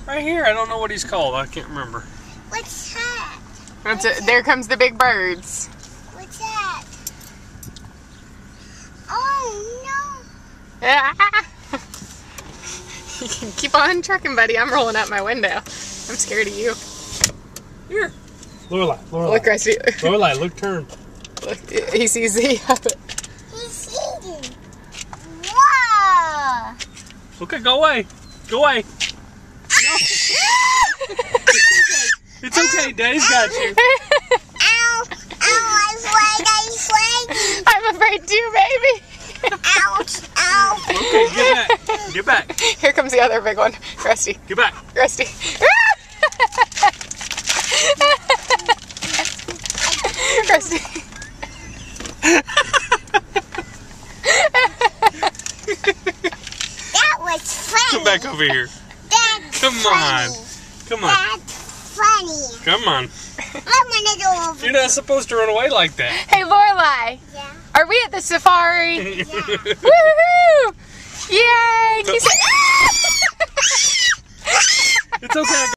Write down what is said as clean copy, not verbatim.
Right here. I don't know what he's called. I can't remember. What's that? There comes the big birds. What's that? Oh no! You can keep on trucking, buddy. I'm rolling out my window. I'm scared of you. Here. Lorelai. Look, Rusty. Lorelai, look, turn. Look, he sees the... He's eating. Whoa! Okay, go away. Go away. No. It's okay. Daddy's got you. Ow! Ow! I'm afraid. I'm afraid too, baby. Ouch! Ow! Okay, get back. Get back. Here comes the other big one. Rusty. Get back. Rusty. Rusty. That was funny. Come back over here. That's Come on. funny. Come on. That's funny. Come on. I'm gonna go over. You're not supposed to run away like that. Hey, Lorelai. Yeah. Are we at the safari? Yeah. Woohoo! Yay! Can you say